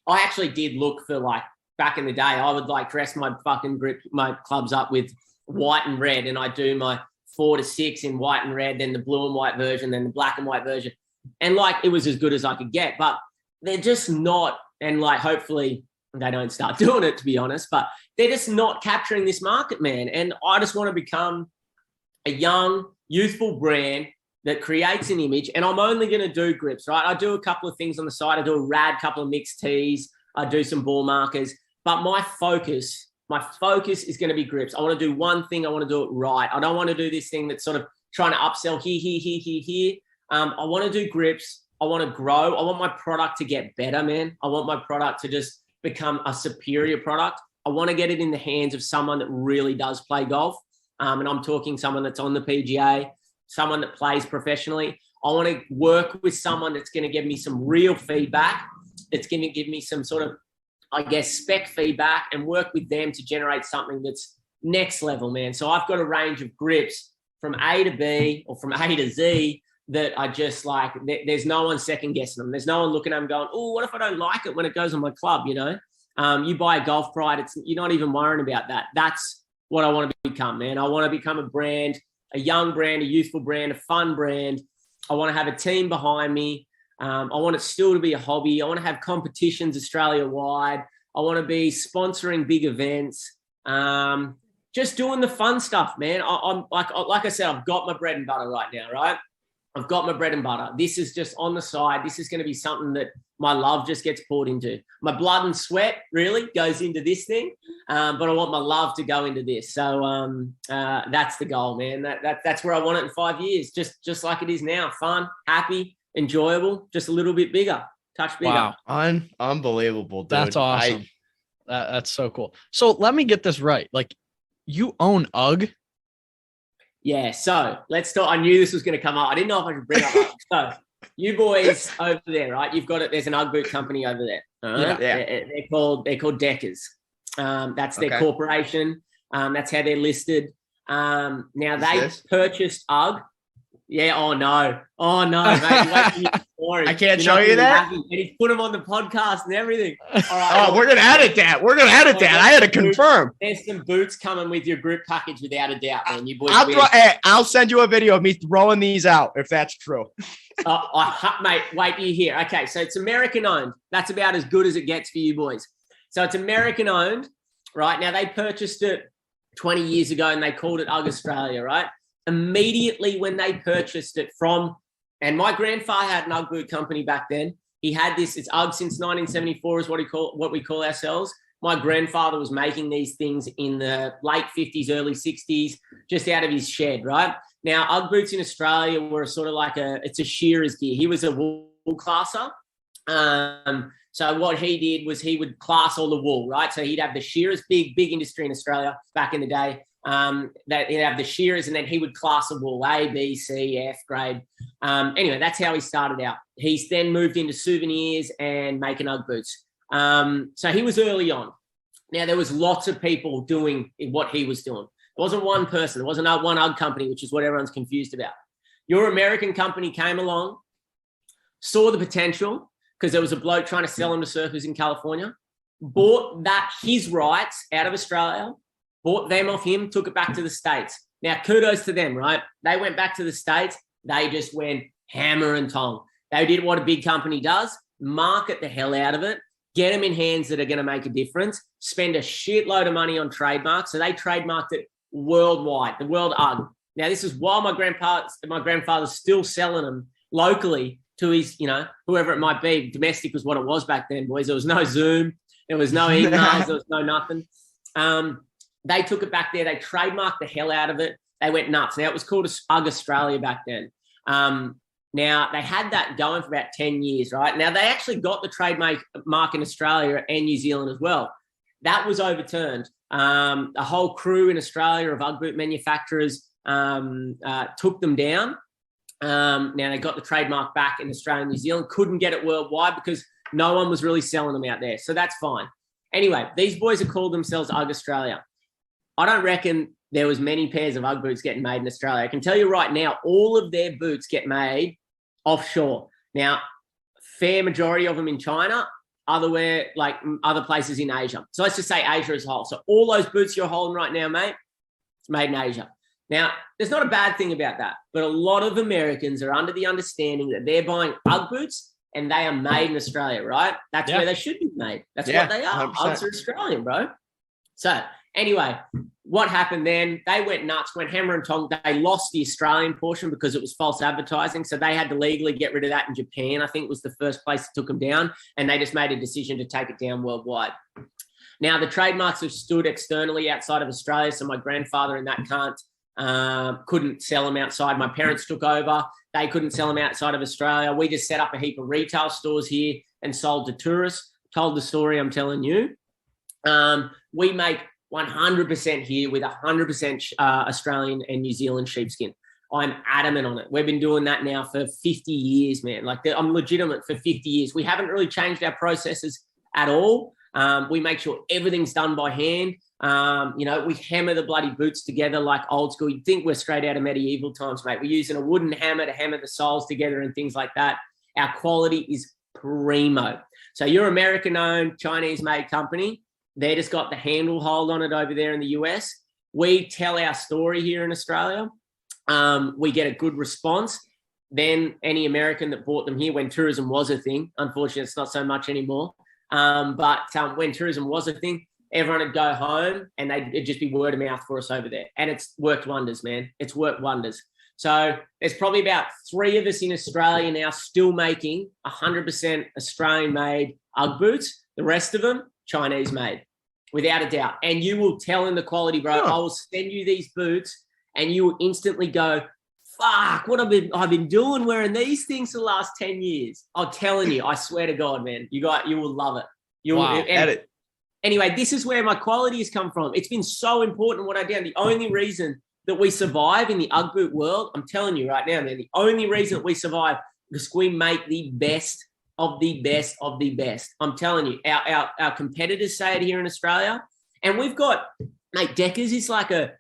I actually did look for like, back in the day, I would like dress my fucking grip, my clubs up with white and red, and I do my 4 to 6 in white and red, then the blue and white version, then the black and white version. And like, it was as good as I could get, but they're just not, and like, hopefully they don't start doing it, to be honest, but they're just not capturing this market, man. And I just want to become a young, youthful brand that creates an image. And I'm only going to do grips, right? I do a couple of things on the side. I do a rad couple of mixed tees. I do some ball markers. But my focus is going to be grips. I want to do one thing. I want to do it right. I don't want to do this thing that's sort of trying to upsell here. I want to do grips. I want to grow. I want my product to get better, man. I want my product to just become a superior product. I want to get it in the hands of someone that really does play golf. And I'm talking someone that's on the PGA, someone that plays professionally. I want to work with someone that's going to give me some real feedback, that's going to give me some sort of, I guess, spec feedback, and work with them to generate something that's next level, man. So I've got a range of grips from A to B or from A to Z that are just like, there's no one second guessing them. There's no one looking at them going, oh, what if I don't like it when it goes on my club, You buy a golf pride, you're not even worrying about that. That's what I want to become, man. I want to become a brand, a young brand, a youthful brand, a fun brand. I want to have a team behind me. I want it still to be a hobby. I want to have competitions Australia-wide. I want to be sponsoring big events. Just doing the fun stuff, man. I'm like I said, I've got my bread and butter right now, right? I've got my bread and butter. This is just on the side. This is going to be something that my love just gets poured into. My blood and sweat really goes into this thing, but I want my love to go into this. So that's the goal, man. That's where I want it in 5 years, just like it is now. Fun, happy, enjoyable, just a little bit bigger, touch bigger. Wow, unbelievable, dude. That's awesome. That's so cool. So let me get this right. Like, you own UGG? Yeah, so let's start. I knew this was going to come up. I didn't know if I could bring up UGG. So you boys over there, right? You've got it. There's an UGG boot company over there. Yeah. They're called Deckers. That's their corporation. That's how they're listed. Now they purchased UGG. Yeah. Oh no, mate. I can't show you that. And he's put them on the podcast and everything. All right. We're gonna edit that. I had to confirm. There's some boots coming with your grip package, without a doubt, man. You boys. I'll send you a video of me throwing these out if that's true. Mate, wait till you hear. Okay, so it's American owned. That's about as good as it gets for you boys. So it's American owned, right? Now they purchased it 20 years ago and they called it UGG Australia, right? Immediately when they purchased it and my grandfather had an UGG boot company back then. He had this, it's UGG since 1974 is what we call ourselves. My grandfather was making these things in the late 50s, early 60s, just out of his shed, right? Now, UGG boots in Australia were sort of like it's a shearer's gear. He was a wool classer. So what he did was he would class all the wool, right? So he'd have the shearers, big industry in Australia back in the day. That he'd have the shearers and then he would class a wool, A, B, C, F grade. Anyway, that's how he started out. He's then moved into souvenirs and making UGG boots. So he was early on. Now, there was lots of people doing what he was doing. It wasn't one person. It wasn't one UGG company, which is what everyone's confused about. Your American company came along, saw the potential because there was a bloke trying to sell them to surfers in California, bought his rights out of Australia, bought them off him, took it back to the States. Now, kudos to them, right? They went back to the States. They just went hammer and tong. They did what a big company does, market the hell out of it, get them in hands that are going to make a difference, spend a shitload of money on trademarks. So they trademarked it worldwide, the World UGG. Now, this is while my grandfather's still selling them locally to his, whoever it might be. Domestic was what it was back then, boys. There was no Zoom. There was no emails. There was no nothing. They took it back there. They trademarked the hell out of it. They went nuts. Now, it was called UGG Australia back then. Now, they had that going for about 10 years, right? Now, they actually got the trademark in Australia and New Zealand as well. That was overturned. A whole crew in Australia of UGG boot manufacturers took them down. Now, they got the trademark back in Australia and New Zealand. Couldn't get it worldwide because no one was really selling them out there. So that's fine. Anyway, these boys have called themselves UGG Australia. I don't reckon there was many pairs of UGG boots getting made in Australia. I can tell you right now, all of their boots get made offshore. Now, fair majority of them in China, other places in Asia. So let's just say Asia as a whole. So all those boots you're holding right now, mate, it's made in Asia. Now, there's not a bad thing about that, but a lot of Americans are under the understanding that they're buying UGG boots and they are made in Australia, right? That's where they should be made. That's what they are. 100%. UGGs are Australian, bro. So anyway, what happened then? They went nuts, went hammer and tong. They lost the Australian portion because it was false advertising. So they had to legally get rid of that in Japan. I think was the first place that took them down. And they just made a decision to take it down worldwide. Now, the trademarks have stood externally outside of Australia. So my grandfather and that couldn't sell them outside. My parents took over. They couldn't sell them outside of Australia. We just set up a heap of retail stores here and sold to tourists. Told the story I'm telling you. We make 100% here with 100% Australian and New Zealand sheepskin. I'm adamant on it. We've been doing that now for 50 years, man. I'm legitimate for 50 years. We haven't really changed our processes at all. We make sure everything's done by hand. We hammer the bloody boots together like old school. You'd think we're straight out of medieval times, mate. We're using a wooden hammer to hammer the soles together and things like that. Our quality is primo. So your American-owned, Chinese-made company, they just got the handle hold on it over there in the US. We tell our story here in Australia. We get a good response. Then any American that bought them here when tourism was a thing, unfortunately, it's not so much anymore. But when tourism was a thing, everyone would go home and it'd just be word of mouth for us over there. And it's worked wonders, man. It's worked wonders. So there's probably about 3 of us in Australia now still making 100% Australian-made Ugg boots. The rest of them, Chinese-made, without a doubt. And you will tell in the quality, bro. I will send you these boots and you will instantly go, fuck, what I've been doing wearing these things for the last 10 years. I'm telling you, I swear to God, man, you will love it. Wow. Anyway, this is where my quality has come from. It's been so important what I did. The only reason that we survive in the Ugg boot world, I'm telling you right now, man, the only reason that we survive is we make the best of the best of the best. I'm telling you, our competitors say it here in Australia. And we've got, mate, Deckers is like a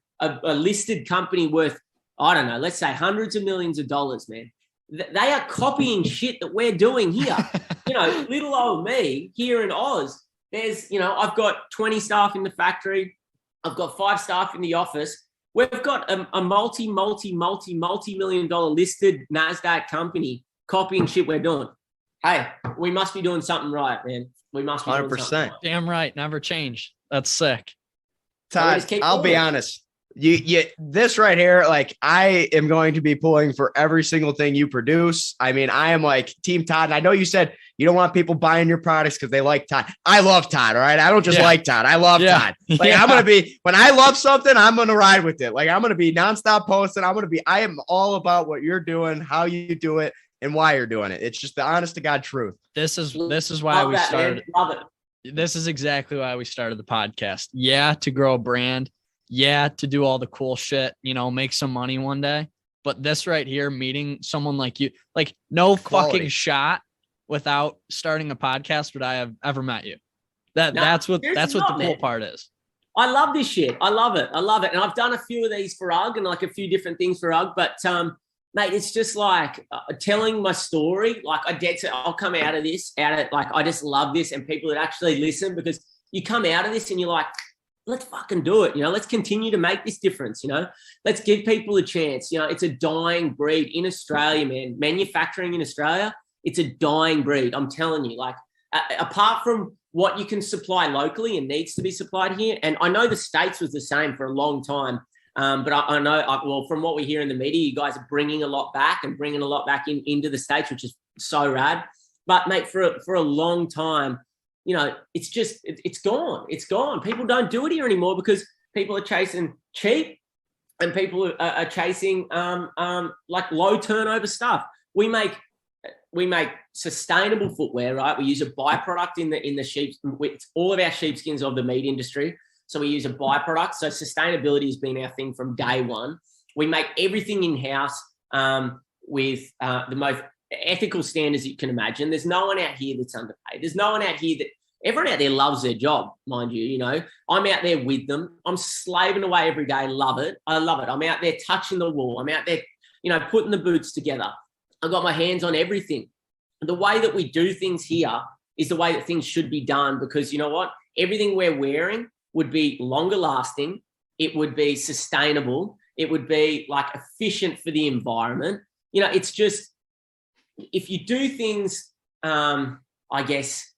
listed company worth, I don't know, let's say hundreds of millions of dollars, man. They are copying shit that we're doing here. Little old me here in Oz, there's, I've got 20 staff in the factory. I've got 5 staff in the office. We've got a multi-million dollar listed NASDAQ company copying shit we're doing. Hey, we must be doing something right, man. We must be 100%. Doing something right. Damn right. Never change. That's sick. Todd, I'll be honest. You this right here, like I am going to be pulling for every single thing you produce. I mean, I am like Team Todd. And I know you said you don't want people buying your products because they like Todd. I love Todd. All right. I don't just like Todd. I love Todd. Like I'm going to be, when I love something, I'm going to ride with it. Like I'm going to be nonstop posting. I am all about what you're doing, how you do it, and why you're doing it. It's just the honest to God truth. This is why we started. Love it. This is exactly why we started the podcast. Yeah. To grow a brand. Yeah, to do all the cool shit, make some money one day. But this right here, meeting someone like you, like no Quality. fucking shot without starting a podcast would I have ever met you. That's what the cool part is. I love this shit. I love it. And I've done a few of these for UGG and like a few different things for UGG. But mate, it's just like telling my story. Like I'll come out of like I just love this, and people that actually listen, because you come out of this and you're like, let's fucking do it. Let's continue to make this difference. Let's give people a chance. It's a dying breed in Australia, man. Manufacturing in Australia, it's a dying breed. I'm telling you, like apart from what you can supply locally and needs to be supplied here. And I know the States was the same for a long time. But I know, from what we hear in the media, you guys are bringing a lot back into the States, which is so rad. But mate, for a long time, it's gone. It's gone. People don't do it here anymore because people are chasing cheap and people are chasing like low turnover stuff. We make sustainable footwear, right? We use a byproduct in the sheep. It's all of our sheepskins of the meat industry. So we use a byproduct. So sustainability has been our thing from day one. We make everything in-house with the most ethical standards you can imagine. There's no one out here that's underpaid. There's no one out here everyone out there loves their job, mind you. I'm out there with them. I'm slaving away every day. Love it. I love it. I'm out there touching the wall. I'm out there, putting the boots together. I've got my hands on everything. The way that we do things here is the way that things should be done, because you know what? Everything we're wearing would be longer lasting. It would be sustainable. It would be like efficient for the environment. It's just, if you do things, I guess,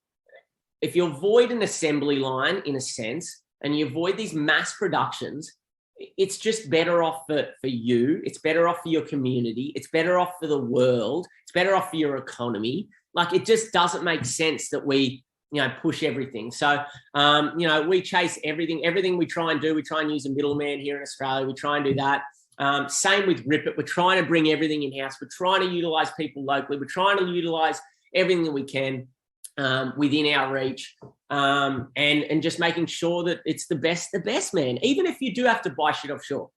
if you avoid an assembly line in a sense, and you avoid these mass productions, it's just better off for you. It's better off for your community. It's better off for the world. It's better off for your economy. Like, it just doesn't make sense that we, push everything. So, we chase everything we try and do. We try and use a middleman here in Australia. We try and do that. Same with Rip It. We're trying to bring everything in-house. We're trying to utilize people locally. We're trying to utilize everything that we can within our reach, and just making sure that it's the best, man. Even if you do have to buy shit offshore,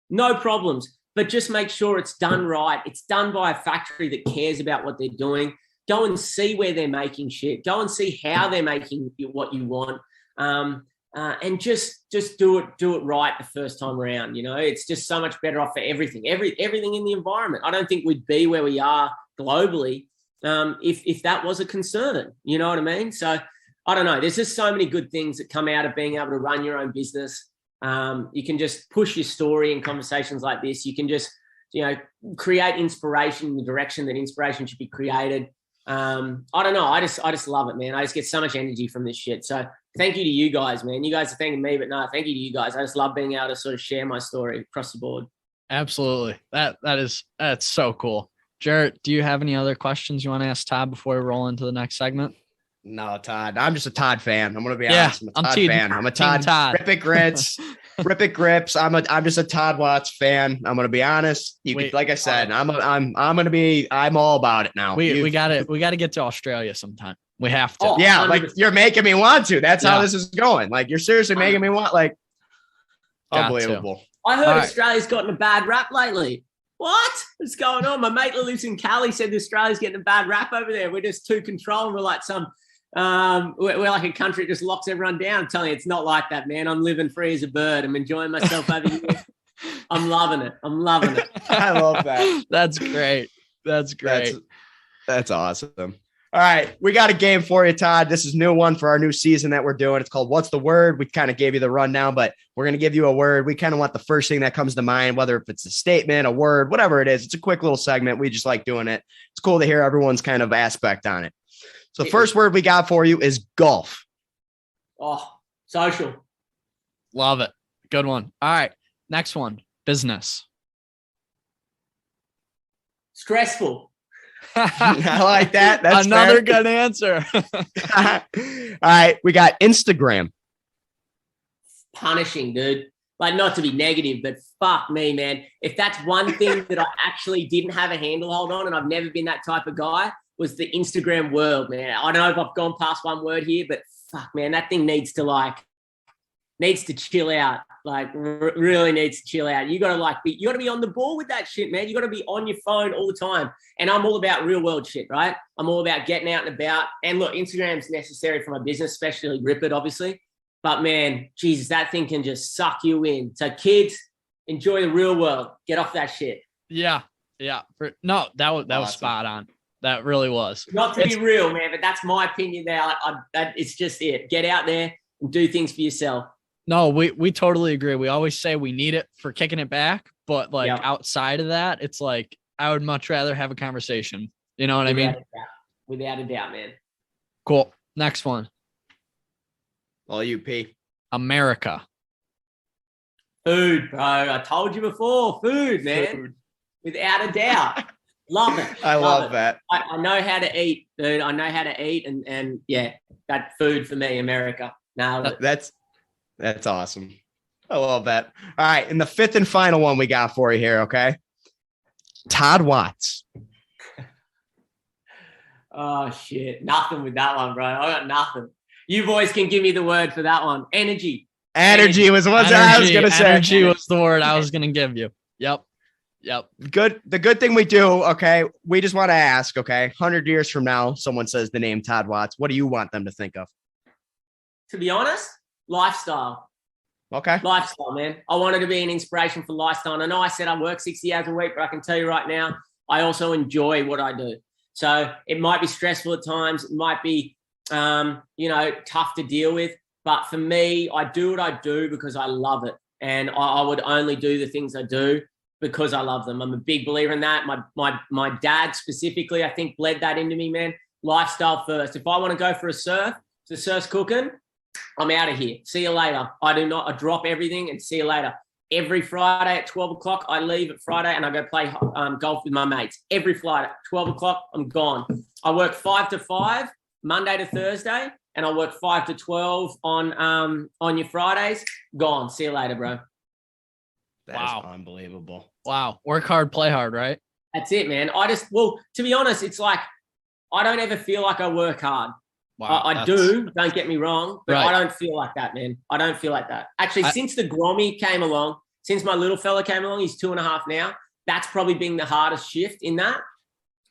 no problems, but just make sure it's done right. It's done by a factory that cares about what they're doing. Go and see where they're making shit. Go and see how they're making what you want. And just do it right the first time around. It's just so much better off for everything in the environment. I don't think we'd be where we are globally if that was a concern. You know what I mean? So I don't know. There's just so many good things that come out of being able to run your own business. You can just push your story in conversations like this. You can just, create inspiration in the direction that inspiration should be created. I don't know. I just love it, man. I just get so much energy from this shit. So thank you to you guys, man. You guys are thanking me, but no, thank you to you guys. I just love being able to sort of share my story across the board. Absolutely. That's so cool. Jaret, do you have any other questions you want to ask Todd before we roll into the next segment? No, Todd. I'm just a Todd fan. I'm gonna be honest. I'm a Todd fan. I'm a Todd. Rip it grips. I'm just a Todd Watts fan. I'm gonna be honest. Like I said, I'm all about it now. We gotta get to Australia sometime. We have to. Oh, yeah, 100%. Like you're making me want to. That's how this is going. Like you're seriously making me want. Like unbelievable. I heard Australia's gotten a bad rap lately. What's going on? My mate that lives in Cali said Australia's getting a bad rap over there. We're just too controlled. We're like we're like a country that just locks everyone down. I'm telling you, it's not like that, man. I'm living free as a bird. I'm enjoying myself over here. I'm loving it. I love that. That's great. That's awesome. All right, we got a game for you, Todd. This is a new one for our new season that we're doing. It's called What's the Word? We kind of gave you the rundown, but we're going to give you a word. We kind of want the first thing that comes to mind, whether if it's a statement, a word, whatever it is. It's a quick little segment. We just like doing it. It's cool to hear everyone's kind of aspect on it. So the first word we got for you is golf. Oh, social. Love it. Good one. All right, next one, business. Stressful. I like that. That's another fair. Good answer. All right, we got Instagram. Punishing, dude. Like, not to be negative, but fuck me, man. If that's one thing that I actually didn't have a handle hold on, and I've never been that type of guy, was the Instagram world, man. I don't know if I've gone past one word here, but fuck, man, that thing needs to chill out. Like, really needs to chill out. You gotta be on the ball with that shit, man. You gotta be on your phone all the time. And I'm all about real world shit, right? I'm all about getting out and about. And look, Instagram's necessary for my business, especially Rip It, obviously. But man, Jesus, that thing can just suck you in. So kids, enjoy the real world. Get off that shit. Yeah. That was spot on. That really was. Not to be real, man, but that's my opinion there. It's just it. Get out there and do things for yourself. No, we totally agree. We always say we need it for kicking it back, but outside of that, it's like I would much rather have a conversation. You know what I mean? Without a doubt, man. Cool. Next one. All you, P. America. Food, bro. I told you before. Food, man. Food. Without a doubt. Love it. I love that. I know how to eat, dude. I know how to eat, and yeah, that food for me, America. Now that's awesome. I love that. All right, and the fifth and final one we got for you here, okay? Todd Watts. Oh shit, nothing with that one, bro. I got nothing. You boys can give me the word for that one. Energy was what I was gonna say. Energy was the word I was gonna give you. Yep. Good. The good thing we do, okay, we just want to ask, okay, 100 years from now, someone says the name Todd Watts. What do you want them to think of? To be honest, lifestyle. Okay. Lifestyle, man. I wanted to be an inspiration for lifestyle. And I know I said I work 60 hours a week, but I can tell you right now, I also enjoy what I do. So it might be stressful at times. It might be, tough to deal with. But for me, I do what I do because I love it. And I would only do the things I do because I love them. I'm a big believer in that. My dad specifically, I think, bled that into me, man. Lifestyle first. If I want to go for a surf, if the surf's cooking, I'm out of here. See you later. I drop everything and see you later. Every Friday at 12 o'clock, I leave at Friday and I go play golf with my mates. Every Friday at 12 o'clock, I'm gone. I work 5 to 5, Monday to Thursday, and I work 5 to 12 on your Fridays. Gone. See you later, bro. That is unbelievable. Wow. Work hard, play hard, right? That's it, man. To be honest, it's like I don't ever feel like I work hard. Wow, I do, don't get me wrong, but right. I don't feel like that, man. I don't feel like that. Actually, since the Grommy came along, since my little fella came along, he's 2.5 now, that's probably been the hardest shift in that.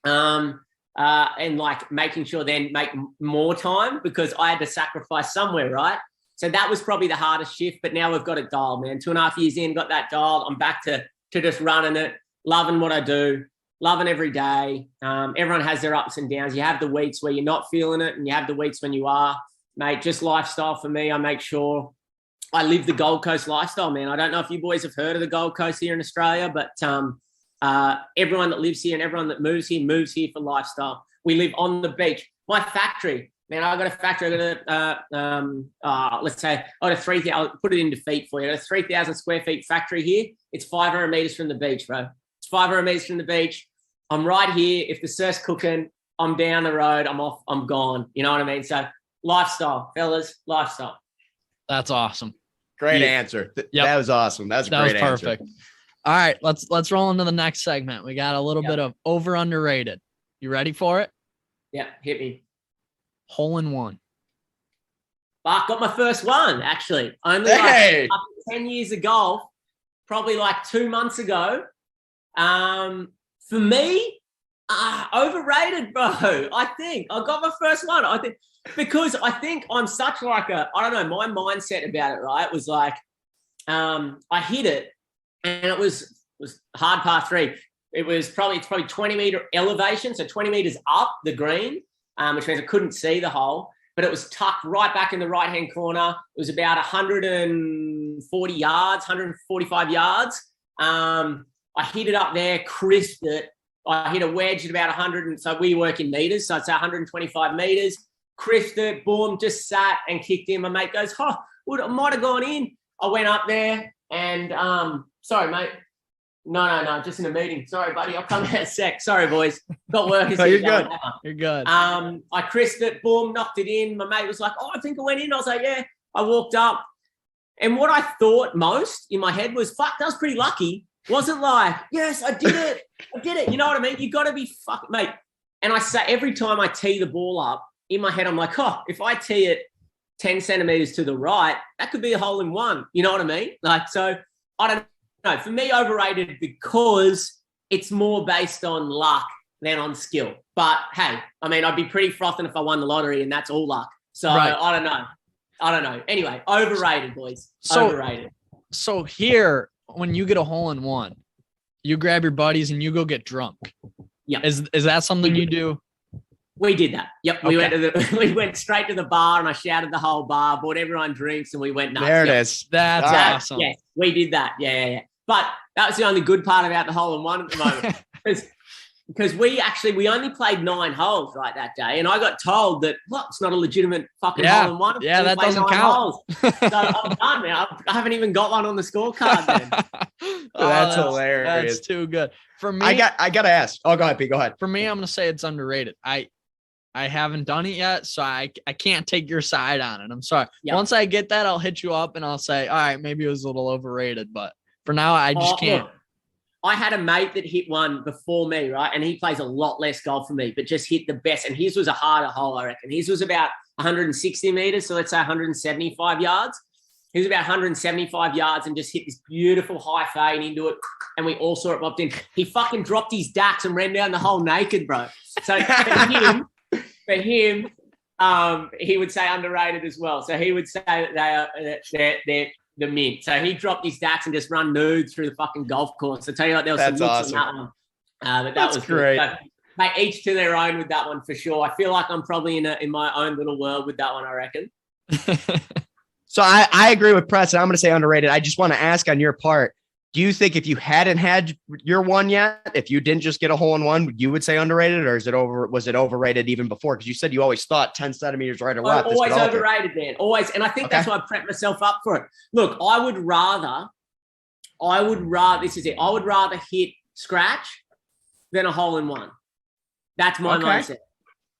And like making sure then make more time because I had to sacrifice somewhere, right? So that was probably the hardest shift, but now we've got it dialed, man. 2.5 years in, got that dialed. I'm back to just running it, loving what I do, loving every day. Everyone has their ups and downs. You have the weeks where you're not feeling it, and you have the weeks when you are. Mate, just lifestyle for me. I make sure I live the Gold Coast lifestyle, man. I don't know if you boys have heard of the Gold Coast here in Australia, but everyone that lives here and everyone that moves here for lifestyle. We live on the beach. My factory, man, I got a factory. I got let's say, I got a 3,000, I'll put it into feet for you. I got a 3,000 square feet factory here. It's 500 meters from the beach, bro. It's 500 meters from the beach. I'm right here. If the surf's cooking, I'm down the road. I'm off. I'm gone. You know what I mean? So lifestyle, fellas, lifestyle. That's awesome. Great answer. That was awesome. That was a great answer. Perfect. All right, let's roll into the next segment. We got a little bit of over underrated. You ready for it? Yeah, hit me. Hole in one. Fuck, got my first one, actually. Only like 10 years of golf, probably like 2 months ago. For me, overrated, bro. I think I got my first one. I think because I think I'm such like I don't know, my mindset about it, right, was like I hit it and it was hard par 3. It's probably 20 meter elevation, so 20 meters up the green, which means I couldn't see the hole, but it was tucked right back in the right hand corner. It was about 140 yards, 145 yards. I hit it up there, crisped it. I hit a wedge at about 100, and so we work in meters, so it's 125 meters. Crisped it, boom, just sat and kicked in. My mate goes, "Oh, it might have gone in." I went up there and sorry, mate. No, just in a meeting. Sorry, buddy. I'll come out in a sec. Sorry, boys. Got work. No, you're good. You're good. I crisped it, boom, knocked it in. My mate was like, "Oh, I think it went in." I was like, "Yeah." I walked up, and what I thought most in my head was, "Fuck, that was pretty lucky." Wasn't like, "Yes, I did it. I did it." You know what I mean? You got to be fucking, mate. And I say every time I tee the ball up, in my head, I'm like, "Oh, if I tee it 10 centimeters to the right, that could be a hole in one." You know what I mean? Like, so I don't know. For me, overrated because it's more based on luck than on skill. But hey, I mean, I'd be pretty frothing if I won the lottery and that's all luck. So right. I don't know. Anyway, overrated, boys. Overrated. So here, when you get a hole in one, you grab your buddies and you go get drunk. Yeah. Is that something you do? We did that. Yep. Okay. We went straight to the bar and I shouted the whole bar, bought everyone drinks, and we went nuts. There it is. That's awesome. Yeah, we did that. Yeah. But that was the only good part about the hole in one at the moment. Because we only played 9 holes right that day, and I got told that it's not a legitimate fucking hole in one. Yeah, that doesn't count. So I'm done, man. I haven't even got one on the scorecard then. That's hilarious. That's too good. For me, I gotta ask. Oh, go ahead, Pete. Go ahead. For me, I'm gonna say it's underrated. I haven't done it yet, so I can't take your side on it. I'm sorry. Yep. Once I get that, I'll hit you up and I'll say, all right, maybe it was a little overrated, but for now, I just can't. Look, I had a mate that hit one before me, right? And he plays a lot less golf for me, but just hit the best. And his was a harder hole, I reckon. His was about 160 meters, so let's say 175 yards. He was about 175 yards and just hit this beautiful high fade into it. And we all saw it popped in. He fucking dropped his dacks and ran down the hole naked, bro. So for him, he would say underrated as well. So he would say that they're the mint. So he dropped his dacks and just run nude through the fucking golf course. I tell you what, there was some awesome. On that one. But that was great. So, mate, each to their own with that one for sure. I feel like I'm probably in my own little world with that one, I reckon. So I agree with Preston. I'm going to say underrated. I just want to ask on your part, do you think if you hadn't had your one yet, if you didn't just get a hole in one, you would say underrated, or was it overrated even before? Because you said you always thought 10 centimeters right or left. Always overrated, man. Always. And I think that's why I prepped myself up for it. Look, I would rather, this is it. I would rather hit scratch than a hole in one. That's my mindset.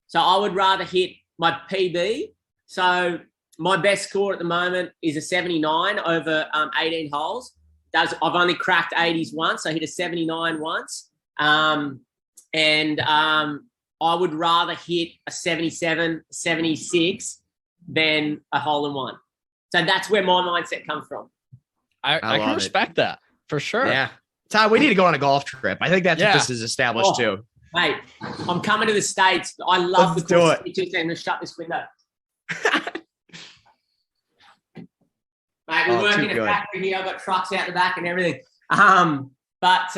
So I would rather hit my PB. So my best score at the moment is a 79 over 18 holes. I've only cracked 80s once. I hit a 79 once. I would rather hit a 77, 76 than a hole in one. So that's where my mindset comes from. I can respect that for sure. Yeah. Todd, we need to go on a golf trip. I think that's what this is established too. Mate, I'm coming to the States. I love the course. I'm going to shut this window. Mate, we work in a factory here. I've got trucks out the back and everything. But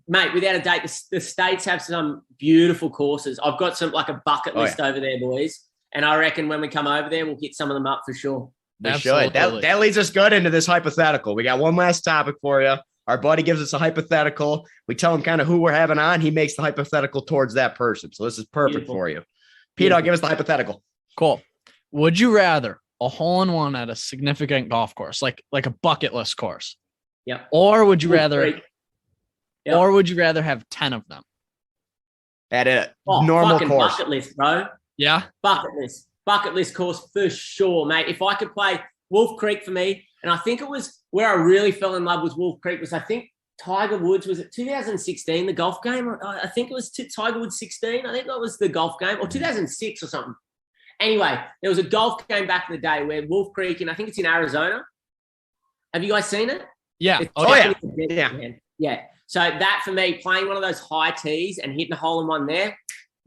mate, without a doubt, the States have some beautiful courses. I've got like a bucket list over there, boys. And I reckon when we come over there, we'll hit some of them up for sure. We should. That leads us good into this hypothetical. We got one last topic for you. Our buddy gives us a hypothetical. We tell him kind of who we're having on. He makes the hypothetical towards that person. So this is perfect for you. Pete, give us the hypothetical. Cool. Would you rather a hole-in-one at a significant golf course, like a bucket list course? Yep. Or would you rather have 10 of them? At a normal course. Bucket list, bro. Yeah. Bucket list course for sure, mate. If I could play Wolf Creek for me, and I think it was where I really fell in love with Wolf Creek was, I think, Tiger Woods. Was it 2016, the golf game? I think it was Tiger Woods 16. I think that was the golf game, or 2006 or something. Anyway, there was a golf game back in the day where Wolf Creek, and I think it's in Arizona. Have you guys seen it? Yeah. Yeah. So that for me, playing one of those high tees and hitting a hole in one there,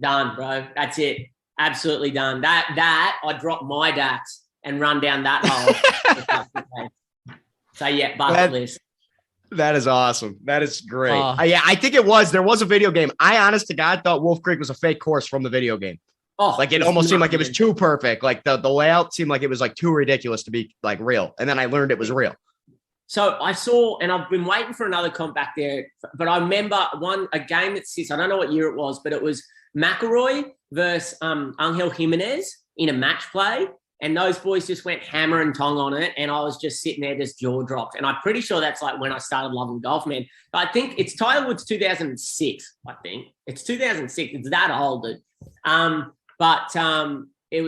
done, bro. That's it. Absolutely done. That I drop my dax and run down that hole. So yeah, bucket list. That is awesome. That is great. Yeah, I think it was. There was a video game. I, honest to God, thought Wolf Creek was a fake course from the video game. Oh, like it almost seemed like it was too perfect. Like the layout seemed like it was like too ridiculous to be like real. And then I learned it was real. So I saw, and I've been waiting for another comp back there, but I remember a game that sits, I don't know what year it was, but it was McIlroy versus Angel Jimenez in a match play. And those boys just went hammer and tong on it. And I was just sitting there, just jaw dropped. And I'm pretty sure that's like when I started loving golf, man. But I think it's Tiger Woods 2006, I think. It's 2006. It's that old, dude. It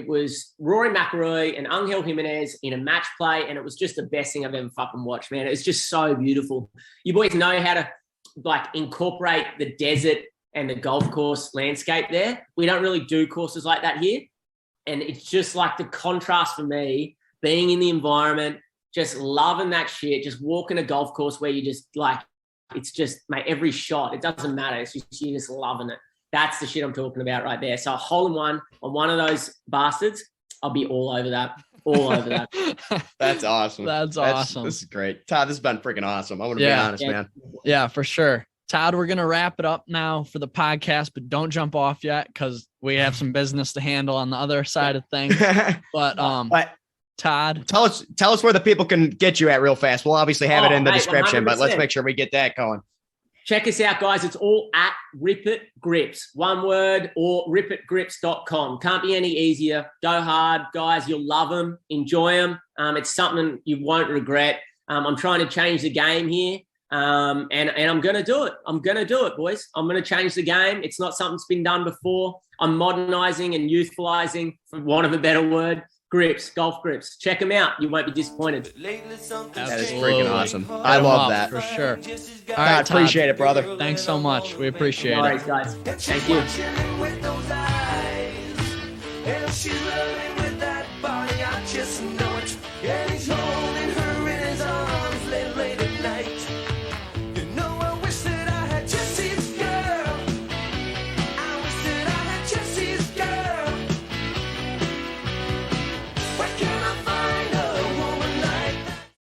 was Rory McIlroy and Angel Jimenez in a match play, and it was just the best thing I've ever fucking watched, man. It was just so beautiful. You boys know how to like incorporate the desert and the golf course landscape there. We don't really do courses like that here. And it's just like the contrast for me, being in the environment, just loving that shit, just walking a golf course where you just like, it's just, mate, every shot, it doesn't matter. It's just, you're just loving it. That's the shit I'm talking about right there. So a hole in one on one of those bastards, I'll be all over that. All over that. That's awesome. That's awesome. This is great. Todd, this has been freaking awesome. I want to be honest, man. Yeah, for sure. Todd, we're going to wrap it up now for the podcast, but don't jump off yet because we have some business to handle on the other side of things. But Todd, tell us where the people can get you at real fast. We'll obviously have it in the description, 100%. But let's make sure we get that going. Check us out, guys. It's all at Rip It Grips, one word, or ripitgrips.com. Can't be any easier. Go hard, guys. You'll love them. Enjoy them. It's something you won't regret. I'm trying to change the game here. And I'm going to do it. I'm going to do it, boys. I'm going to change the game. It's not something that's been done before. I'm modernizing and youthfulizing, for want of a better word, grips, golf grips. Check them out. You won't be disappointed. That is freaking awesome. I love that. For sure. All right, appreciate it, brother. Thanks so much. We appreciate it. Guys. Thank you.